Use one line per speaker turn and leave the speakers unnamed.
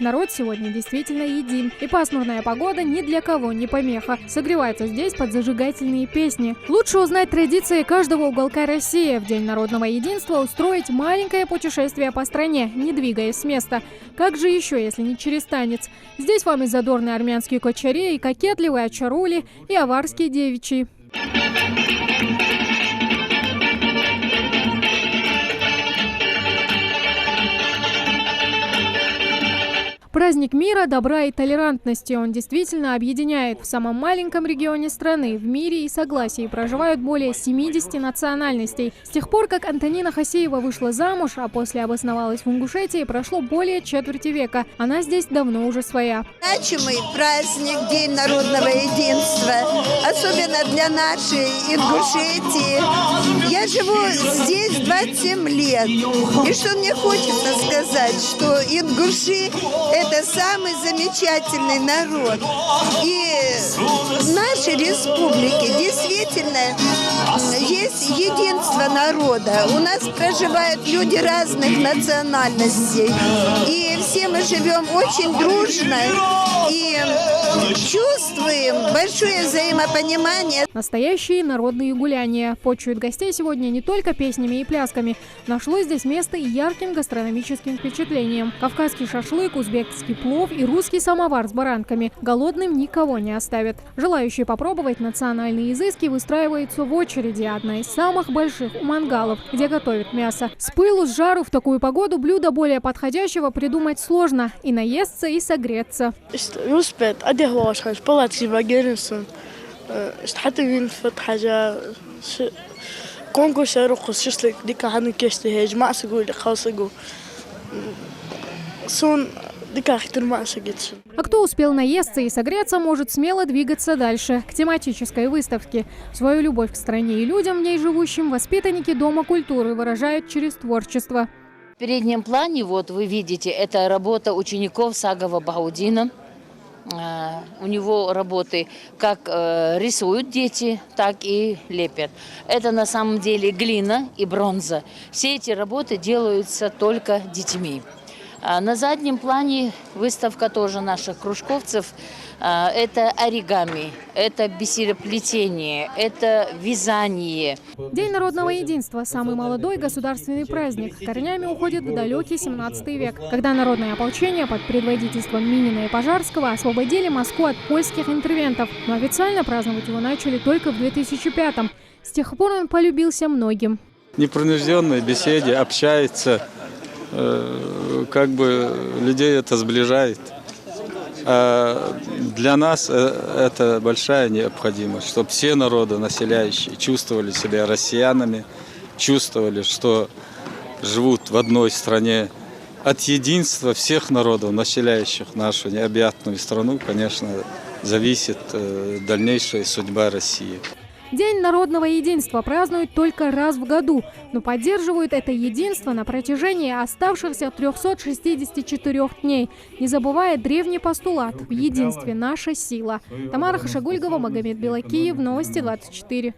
народ сегодня действительно един. И пасмурная погода ни для кого не помеха. Согревается здесь под зажигательные песни. Лучше узнать традиции каждого уголка России. В День народного единства устроить маленькое путешествие по стране, не двигаясь с места. Как же еще, если не через танец? Здесь вам и задорные армянские кочари, и кокетливые ачарули, и аварские девичьи. Праздник мира, добра и толерантности. Он действительно объединяет. В самом маленьком регионе страны в мире и согласии проживают более 70 национальностей. С тех пор, как Антонина Хасеева вышла замуж, а после обосновалась в Ингушетии, прошло более четверти века. Она здесь давно уже своя.
Значимый праздник, День народного единства, особенно для нашей Ингушетии. Я живу здесь 27 лет. И что мне хочется сказать, что ингуши – это самый замечательный народ. И в нашей республике действительно есть единство народа. У нас проживают люди разных национальностей. И все мы живем очень дружно и чувствуем большое взаимопонимание.
Настоящие народные гуляния. Почуют гостей сегодня не только песнями и плясками. Нашлось здесь место и ярким гастрономическим впечатлением. Кавказский шашлык, узбекский плов и русский самовар с баранками. Голодным никого не оставят. Желающие попробовать национальные изыски выстраиваются в очереди. Одна из самых больших у мангалов, где готовят мясо. С пылу, с жару в такую погоду блюдо более подходящего придумать сложно. И наесться, и согреться. А кто успел наесться и согреться, может смело двигаться дальше, к тематической выставке. Свою любовь к стране и людям, в ней живущим, воспитанники Дома культуры выражают через творчество.
В переднем плане, вот вы видите, это работа учеников Сагова Баудина. У него работы как рисуют дети, так и лепят. Это на самом деле глина и бронза. Все эти работы делаются только детьми. На заднем плане выставка тоже наших кружковцев. Это оригами, это бисероплетение, это вязание.
День народного единства – самый молодой государственный праздник. Корнями уходит в далекий 17 век, когда народное ополчение под предводительством Минина и Пожарского освободили Москву от польских интервентов. Но официально праздновать его начали только в 2005-м. С тех пор он полюбился многим.
В непринужденной беседе общается, как бы людей это сближает. А для нас это большая необходимость, чтобы все народы, населяющие, чувствовали себя россиянами, чувствовали, что живут в одной стране. От единства всех народов, населяющих нашу необъятную страну, конечно, зависит дальнейшая судьба России.
День народного единства празднуют только раз в году, но поддерживают это единство на протяжении оставшихся 364 дней, не забывая древний постулат «В единстве наша сила». Тамара Хашагульгова, Магомед Белакиев, Новости 24.